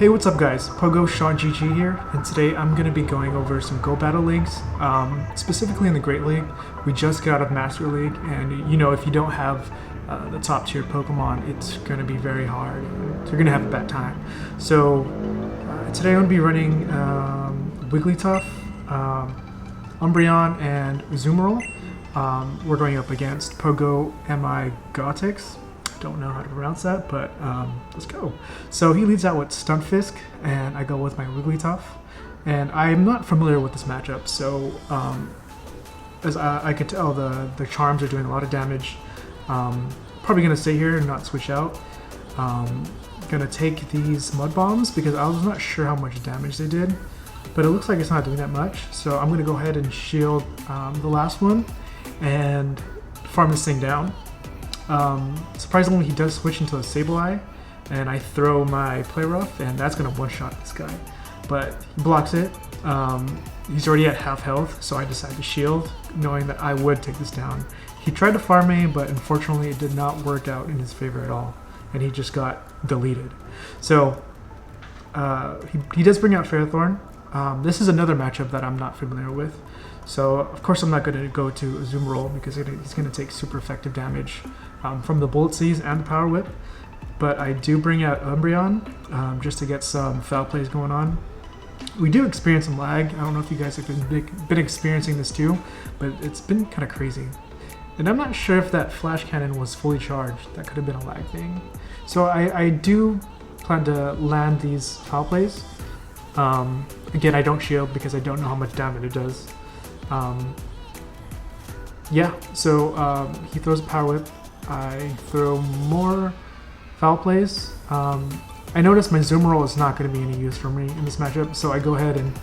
Hey, what's up guys? Pogo Sean GG here, and today I'm going to be going over some Go Battle Leagues, specifically in the Great League. We just got out of Master League, and you know, if you don't have the top tier Pokemon, it's going to be very hard. You're going to have a bad time. So today I'm going to be running Wigglytuff, Umbreon, and Azumarill. We're going up against Pogo MI Gotics. Don't know how to pronounce that, but let's go. So he leads out with Stunfisk, and I go with my Wigglytuff. And I'm not familiar with this matchup, so as I can tell, the charms are doing a lot of damage. Probably gonna stay here and not switch out. Gonna take these Mud Bombs because I was not sure how much damage they did, but it looks like it's not doing that much. So I'm gonna go ahead and shield the last one and farm this thing down. Surprisingly, he does switch into a Sableye, and I throw my Play Rough, and that's going to one-shot this guy. But he blocks it. He's already at half health, so I decide to shield, knowing that I would take this down. He tried to farm me, but unfortunately it did not work out in his favor at all, and he just got deleted. So he does bring out Ferrothorn. This is another matchup that I'm not familiar with. So of course I'm not going to go to Azumarill because he's going to take super effective damage from the Bullet Seize and the Power Whip. But I do bring out Umbreon just to get some foul plays going on. We do experience some lag. I don't know if you guys have been experiencing this too, but it's been kind of crazy. And I'm not sure if that Flash Cannon was fully charged. That could have been a lag thing. So I do plan to land these foul plays. Again, I don't shield because I don't know how much damage it does. Yeah, so he throws a Power Whip. I throw more foul plays. I notice my Azumarill is not going to be any use for me in this matchup, so I go ahead and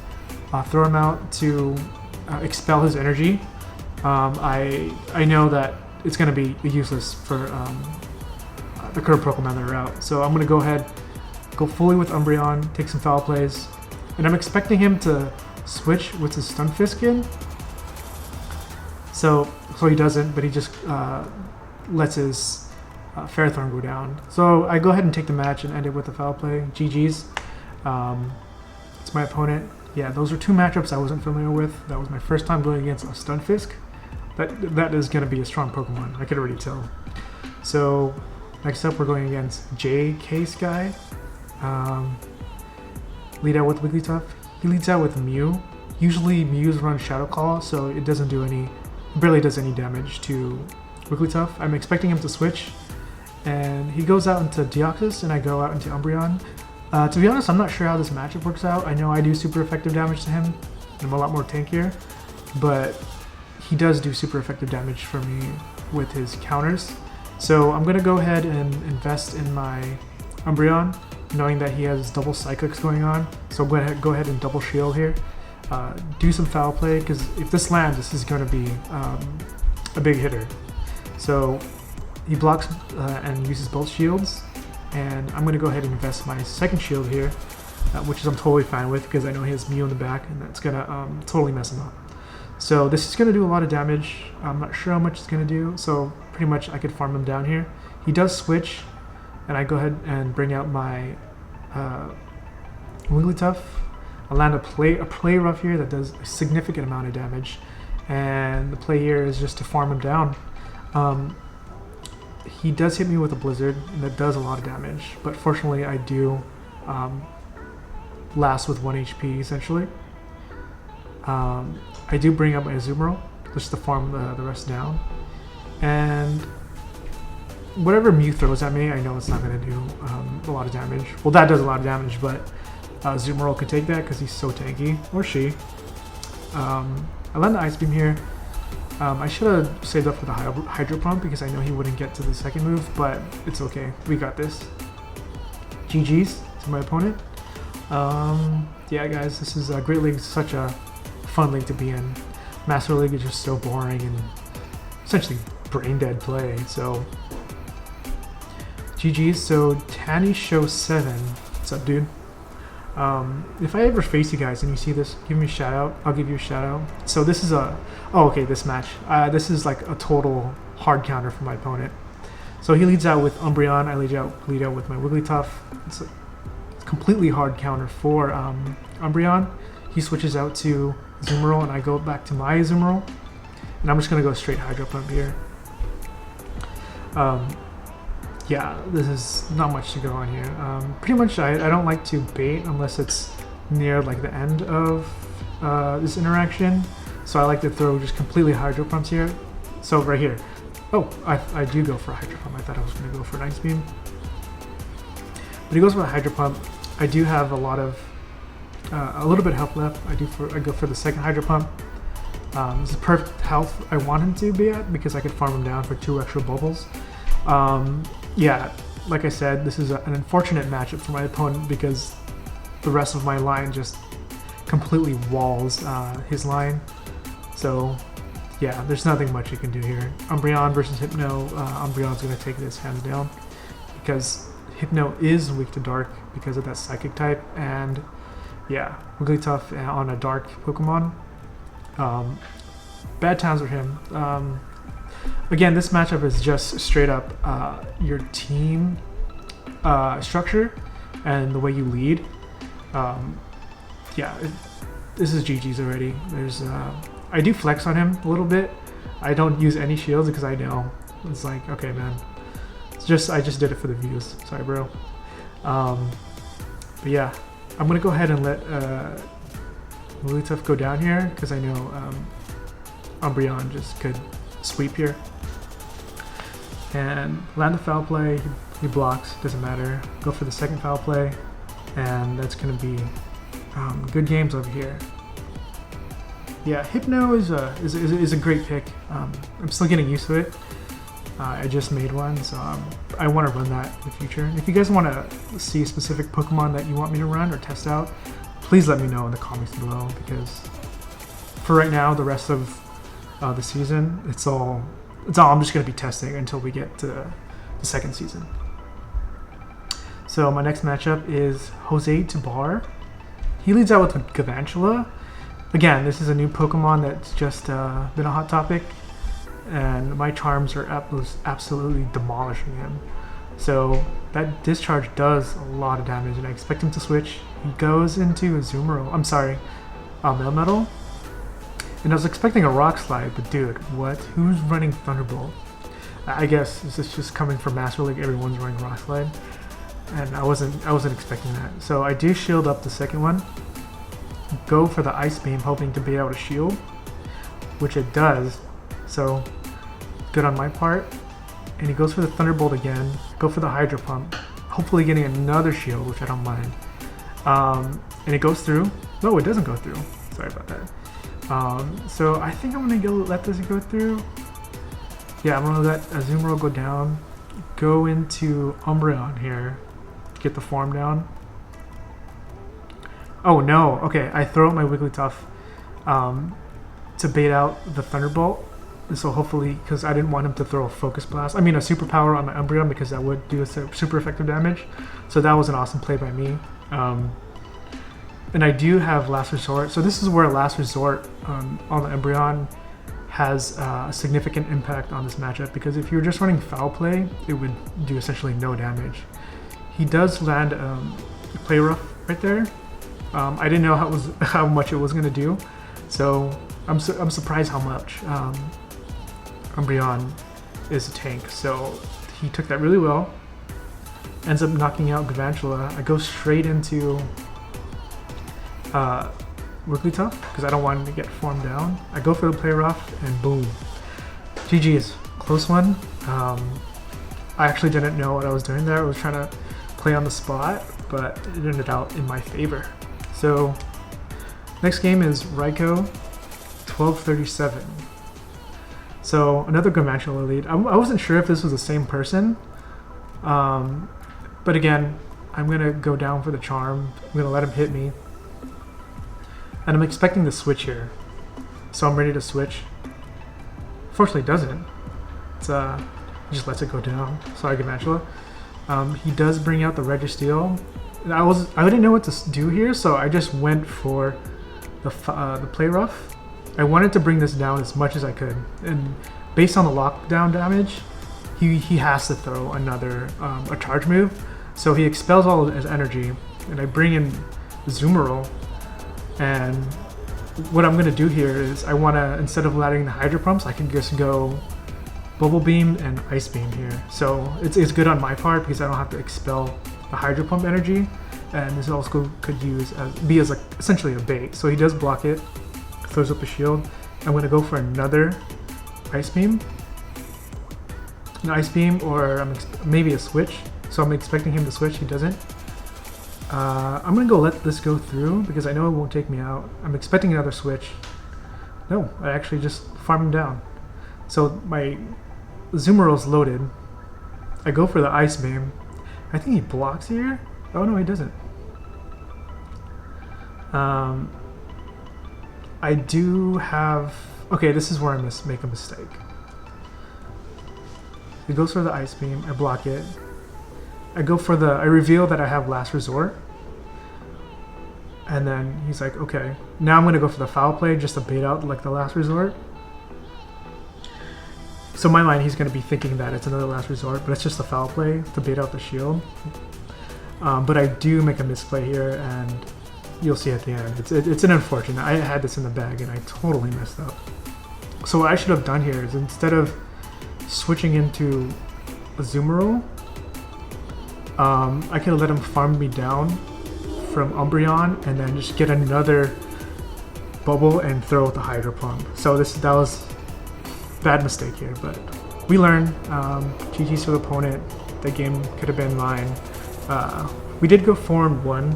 throw him out to expel his energy. I know that it's going to be useless for the current Pokemon that are out, so I'm going to go ahead, go fully with Umbreon, take some foul plays, and I'm expecting him to switch with his Stunfisk in. So he doesn't, but he just lets his Ferrothorn go down. So I go ahead and take the match and end it with a foul play. GG's. It's my opponent. Yeah, those are two matchups I wasn't familiar with. That was my first time going against a Stunfisk. That is going to be a strong Pokemon. I could already tell. So next up we're going against JK Sky. Lead out with Wigglytuff. He leads out with Mew. Usually Mews run Shadow Claw, so it doesn't do any, barely does any damage to Wigglytuff. I'm expecting him to switch, and he goes out into Deoxys, and I go out into Umbreon. To be honest, I'm not sure how this matchup works out. I know I do super effective damage to him, and I'm a lot more tankier, but he does do super effective damage for me with his counters. So I'm going to go ahead and invest in my Umbreon, knowing that he has double Psychics going on. So I'm going to go ahead and double shield here. Do some foul play, because if this lands, this is going to be a big hitter. So he blocks and uses both shields, and I'm going to go ahead and invest my second shield here, which I'm totally fine with because I know he has Mew in the back, and that's going to totally mess him up. So this is going to do a lot of damage. I'm not sure how much it's going to do, so pretty much I could farm him down here. He does switch, and I go ahead and bring out my Wigglytuff. I land a play rough here that does a significant amount of damage, and the play here is just to farm him down. He does hit me with a Blizzard, and that does a lot of damage, but fortunately I do last with 1 HP essentially. I do bring up my Azumarill just to farm the rest down, and whatever Mew throws at me, I know it's not going to do a lot of damage. Well, that does a lot of damage, but Azumarill could take that because he's so tanky, or she. I land the Ice Beam here. I should have saved up for the Hydro Pump because I know he wouldn't get to the second move, but it's okay. We got this. GG's to my opponent. Yeah, guys, this is Great League. Such a fun league to be in. Master League is just so boring and essentially brain dead play. So GG's. So Tanny Show 7. What's up, dude? If I ever face you guys and you see this, give me a shout out. I'll give you a shout out. So this is this match. This is like a total hard counter for my opponent. So he leads out with Umbreon. I lead out with my Wigglytuff. It's completely hard counter for Umbreon. He switches out to Azumarill, and I go back to my Azumarill, and I'm just gonna go straight Hydro Pump here. Yeah, this is not much to go on here. Pretty much, I don't like to bait unless it's near like the end of this interaction. So I like to throw just completely Hydro Pumps here. So right here. Oh, I do go for a Hydro Pump. I thought I was going to go for an Ice Beam. But he goes for a Hydro Pump. I do have a little bit of health left. I go for the second Hydro Pump. This is perfect health I want him to be at because I could farm him down for 2 extra bubbles. Yeah, like I said, this is an unfortunate matchup for my opponent because the rest of my line just completely walls his line. So yeah, there's nothing much you can do here. Umbreon versus Hypno, Umbreon's going to take this hands down because Hypno is weak to Dark because of that Psychic type, and yeah, Wigglytuff on a Dark Pokemon. Bad times for him. Again, this matchup is just straight up your team structure and the way you lead. Yeah, this is GG's already. I do flex on him a little bit. I don't use any shields because I know it's like, okay, man. I just did it for the views. Sorry, bro. But yeah, I'm gonna go ahead and let Wigglytuff go down here because I know Umbreon just could sweep here and land the foul play. He blocks, doesn't matter. Go for the second foul play, and that's gonna be good games over here. Yeah, Hypno is a great pick. I'm still getting used to it. I just made one, so I want to run that in the future. If you guys want to see specific Pokemon that you want me to run or test out, please let me know in the comments below, because for right now, the rest of the season, it's all I'm just going to be testing until we get to the second season. So my next matchup is Jose to Bar. He leads out with Galvantula. Again, this is a new Pokemon that's just been a hot topic, and my charms are absolutely demolishing him. So that discharge does a lot of damage, and I expect him to switch. He goes into Azumarill. I'm sorry, Melmetal. And I was expecting a Rock Slide, but dude, what? Who's running Thunderbolt? I guess this is just coming from Master League. Everyone's running Rock Slide, and I wasn't expecting that. So I do shield up the second one. Go for the Ice Beam, hoping to bait out a shield, which it does. So good on my part. And he goes for the Thunderbolt again. Go for the Hydro Pump, hopefully getting another shield, which I don't mind. And it goes through. No, it doesn't go through. Sorry about that. So I think I'm gonna let this go through. Yeah, I'm gonna let Azumarill go down. Go into Umbreon here. Get the form down. Oh no, okay, I throw out my Wigglytuff to bait out the Thunderbolt. So hopefully, because I didn't want him to throw a Focus Blast. I mean a Superpower on my Umbreon, because that would do a super effective damage. So that was an awesome play by me. And I do have Last Resort. So this is where Last Resort on the Umbreon has a significant impact on this matchup, because if you're just running Foul Play, it would do essentially no damage. He does land Play Rough right there. I didn't know how much it was going to do, so I'm surprised how much Umbreon is a tank. So he took that really well. Ends up knocking out Galvantula. I go straight into Wigglytuff because I don't want him to get formed down. I go for the Play Rough, and boom. GG's. Close one. I actually didn't know what I was doing there. I was trying to play on the spot, but it ended out in my favor. So next game is Raikou 1237. So another Galvantula lead. I wasn't sure if this was the same person, but again, I'm gonna go down for the charm. I'm gonna let him hit me, and I'm expecting the switch here. So I'm ready to switch. Fortunately, it doesn't. It's he just lets it go down. Sorry, Galvantula. He does bring out the Registeel. I didn't know what to do here, so I just went for the Play Rough. I wanted to bring this down as much as I could, and based on the lockdown damage, he has to throw another a charge move. So he expels all of his energy, and I bring in Azumarill, and what I'm gonna do here is I wanna, instead of letting the Hydro Pumps, I can just go Bubble Beam and Ice Beam here. So it's good on my part because I don't have to expel the Hydro Pump energy, and this also could be as like essentially a bait. So he does block it, throws up a shield. I'm gonna go for another Ice Beam. An Ice Beam, or maybe a switch. So I'm expecting him to switch, he doesn't. I'm gonna go let this go through because I know it won't take me out. I'm expecting another switch. No, I actually just farm him down. So my Azumarill's loaded. I go for the Ice Beam. I think he blocks here. Oh no, he doesn't. I do have... Okay, this is where I make a mistake. He goes for the Ice Beam, I block it. I reveal that I have Last Resort. And then he's like, okay, now I'm gonna go for the Foul Play just to bait out like the Last Resort. So in my mind, he's gonna be thinking that it's another Last Resort, but it's just a Foul Play to bait out the shield. But I do make a misplay here, and you'll see at the end. It's an unfortunate. I had this in the bag and I totally messed up. So what I should have done here is, instead of switching into Azumarill, I could have let him farm me down from Umbreon and then just get another bubble and throw with the Hydro Pump. So that was a bad mistake here, but we learned. GG's to the opponent. That game could have been mine. We did go 4-1,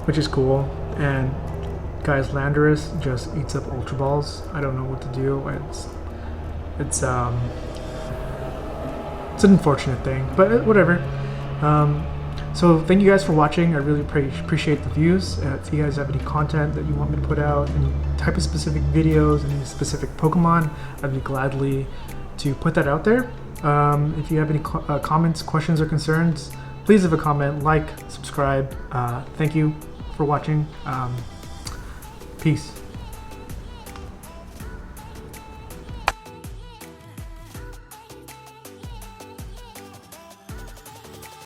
which is cool. And guys, Landorus just eats up Ultra Balls. I don't know what to do. It's an unfortunate thing, but whatever. So thank you guys for watching. I really appreciate the views. If you guys have any content that you want me to put out, any type of specific videos, any specific Pokemon, I'd be gladly to put that out there. If you have any comments, questions, or concerns, please leave a comment, like, subscribe. Thank you for watching. Peace.